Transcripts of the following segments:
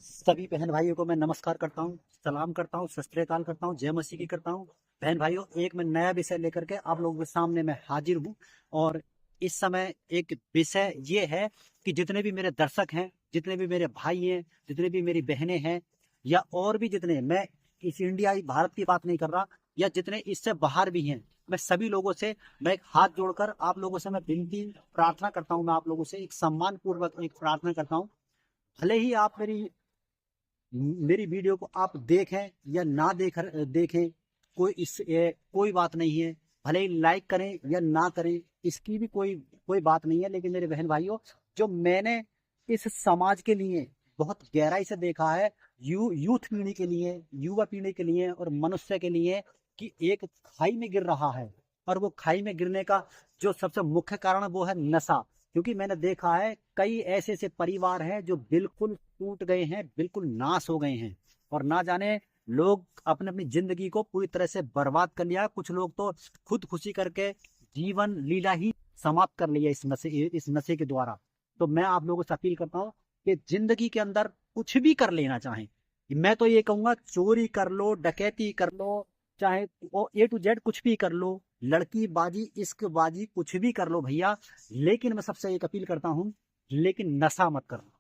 सभी बहन भाइयों को मैं नमस्कार करता हूँ, सलाम करता हूँ, सत श्री अकाल करता हूँ, जय मसीह की करता हूँ। बहन भाइयों, एक मैं नया विषय लेकर के आप लोगों के सामने मैं हाजिर हूँ। और इस समय एक विषय ये है कि जितने भी मेरे दर्शक हैं, जितने भी मेरे भाई हैं, जितने भी मेरी बहनें हैं, या और भी जितने, मैं इस इंडिया भारत की बात नहीं कर रहा, या जितने इससे बाहर भी हैं, मैं सभी लोगों से मैं एक हाथ जोड़कर आप लोगों से मैं विनती प्रार्थना करता हूँ। मैं आप लोगों से एक सम्मान पूर्वक एक प्रार्थना करता हूँ। भले ही आप मेरी मेरी वीडियो को आप देखें या ना देखें, कोई बात नहीं है। भले ही लाइक करें या ना करें, इसकी भी कोई कोई बात नहीं है। लेकिन मेरे बहन भाइयों, जो मैंने इस समाज के लिए बहुत गहराई से देखा है, यूथ पीढ़ी के लिए, युवा पीढ़ी के लिए और मनुष्य के लिए, कि एक खाई में गिर रहा है। और वो खाई में गिरने का जो सबसे मुख्य कारण वो है नशा। क्योंकि मैंने देखा है कई ऐसे ऐसे परिवार हैं जो बिल्कुल टूट गए हैं, बिल्कुल नाश हो गए हैं। और ना जाने लोग अपने अपनी जिंदगी को पूरी तरह से बर्बाद कर लिया। कुछ लोग तो खुद खुशी करके जीवन लीला ही समाप्त कर लिया इस नशे के द्वारा। तो मैं आप लोगों से अपील करता हूँ कि जिंदगी के अंदर कुछ भी कर लेना चाहें, मैं तो ये कहूंगा, चोरी कर लो, डकैती कर लो, चाहे वो A to Z कुछ भी कर लो, लड़की बाजी, इश्क बाजी, कुछ भी कर लो भैया। लेकिन मैं सबसे एक अपील करता हूँ, लेकिन नशा मत करना।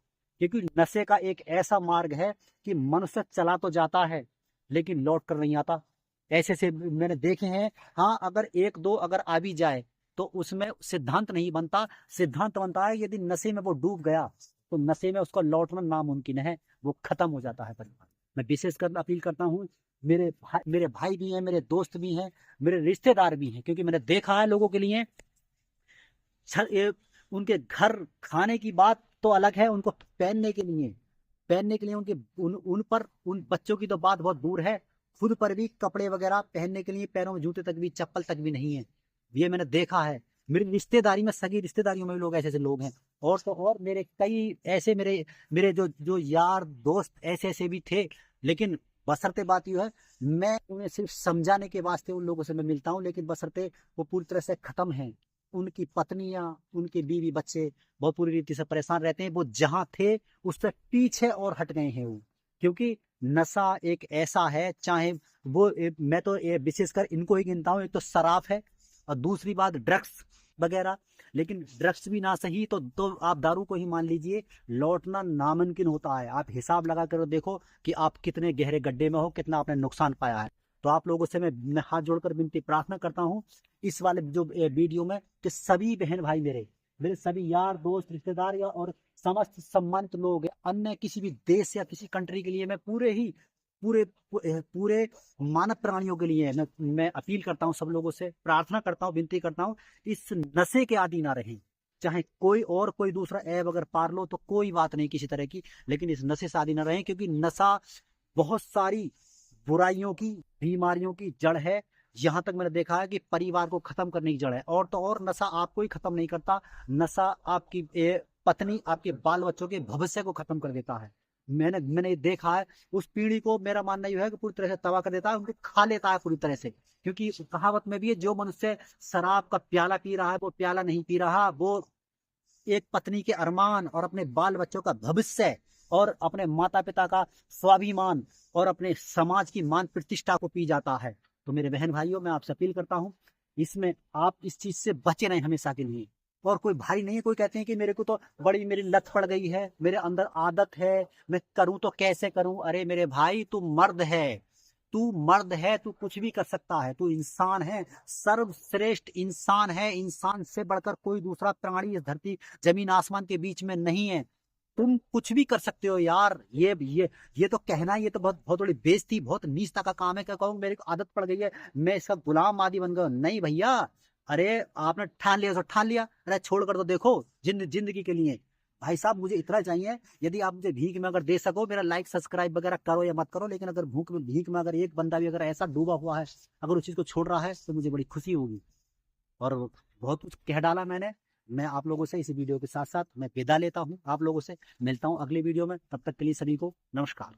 क्योंकि नशे का एक ऐसा मार्ग है कि मनुष्य चला तो जाता है लेकिन लौट कर नहीं आता। ऐसे से मैंने देखे हैं। हाँ, अगर एक दो अगर आ भी जाए तो उसमें सिद्धांत नहीं बनता। सिद्धांत बनता है यदि नशे में वो डूब गया तो नशे में उसका लौटना नामुमकिन है, वो खत्म हो जाता है परिवार। मैं विशेषकर अपील करता हूँ, मेरे भाई भी हैं, मेरे दोस्त भी हैं, मेरे रिश्तेदार भी हैं। क्योंकि मैंने देखा है लोगों के लिए उनके घर खाने की बात तो अलग है, उनको पहनने के लिए उन बच्चों की तो बात बहुत दूर है। खुद पर भी कपड़े वगैरह पहनने के लिए, पैरों में जूते तक भी, चप्पल तक भी नहीं है। ये मैंने देखा है मेरी रिश्तेदारी में, सगी रिश्तेदारियों में भी लोग ऐसे ऐसे लोग हैं। और तो और मेरे कई ऐसे मेरे मेरे जो जो यार दोस्त ऐसे ऐसे भी थे। लेकिन बशर्ते बात यह है, मैं उन्हें सिर्फ समझाने के वास्ते उन लोगों से मैं मिलता हूँ, लेकिन बशर्ते वो पूरी तरह से खत्म है। उनकी पत्नियां, उनके बीवी बच्चे बहुत पूरी रीति से परेशान रहते हैं। वो जहां थे उससे पीछे और हट गए हैं वो। क्योंकि नशा एक ऐसा है, चाहे वो मैं तो विशेषकर इनको ही गिनता हूँ। एक तो शराब है और दूसरी बात ड्रग्स वगैरह। लेकिन ड्रग्स भी ना सही तो आप दारू को ही मान लीजिए, लौटना नामुमकिन होता है। आप हिसाब लगा कर देखो कि आप कितने गहरे गड्ढे में हो, कितना आपने नुकसान पाया है। तो आप लोगों से मैं हाथ जोड़कर विनती प्रार्थना करता हूँ इस वाले जो वीडियो में, कि सभी बहन भाई मेरे मेरे सभी यार दोस्त रिश्तेदार या और समस्त सम्मानित लोग हैं, अन्य किसी भी देश या किसी कंट्री के लिए, मैं पूरे मानव प्राणियों के लिए मैं अपील करता हूँ, सब लोगों से प्रार्थना करता हूँ, विनती करता हूँ, इस नशे के आदि ना रहें। चाहे कोई दूसरा ऐब अगर पार लो तो कोई बात नहीं किसी तरह की, लेकिन इस नशे से आदि ना रहें। क्योंकि नशा बहुत सारी बुराइयों की, बीमारियों की जड़ है। यहां तक मैंने देखा है कि परिवार को खत्म करने की जड़ है। और तो और नशा आपको ही खत्म नहीं करता, नशा आपकी पत्नी, आपके बाल बच्चों के भविष्य को खत्म कर देता है। मैंने ये देखा है। उस पीढ़ी को मेरा मानना यह है कि पूरी तरह से तबाह कर देता है, उनको खा लेता है पूरी तरह से। क्योंकि कहावत में भी है, जो मनुष्य शराब का प्याला पी रहा है वो प्याला नहीं पी रहा, वो एक पत्नी के अरमान और अपने बाल बच्चों का भविष्य और अपने माता पिता का स्वाभिमान और अपने समाज की मान प्रतिष्ठा को पी जाता है। तो मेरे बहन भाइयों, मैं आपसे अपील करता हूँ, इसमें आप इस चीज से बचे रहें हमेशा के लिए। और कोई भाई नहीं है, कोई कहते हैं कि मेरे को तो बड़ी मेरी लत पड़ गई है, मेरे अंदर आदत है, मैं करूं तो कैसे करूं। अरे मेरे भाई, तू मर्द है, तू कुछ भी कर सकता है, तू इंसान है, सर्वश्रेष्ठ इंसान है। इंसान से बढ़कर कोई दूसरा प्राणी इस धरती जमीन आसमान के बीच में नहीं है। तुम कुछ भी कर सकते हो यार। ये तो कहना, ये तो बहुत बहुत बड़ी बेइज्जती, बहुत नीचता का काम है। क्या कहूँ, मेरे को आदत पड़ गई है, मैं इसका गुलाम आदि बन गया, नहीं भैया। अरे आपने ठान लिया तो ठान लिया, अरे छोड़ कर तो देखो। जिंदगी के लिए भाई साहब मुझे इतना चाहिए, यदि आप मुझे भीख में अगर दे सको, मेरा लाइक सब्सक्राइब वगैरह करो या मत करो, लेकिन अगर भीख में अगर एक बंदा भी अगर ऐसा डूबा हुआ है, अगर उस चीज को छोड़ रहा है, तो मुझे बड़ी खुशी होगी। और बहुत कुछ कह डाला मैंने। मैं आप लोगों से इस वीडियो के साथ साथ मैं विदा लेता हूँ, आप लोगों से मिलता हूँ अगली वीडियो में। तब तक के लिए सभी को नमस्कार।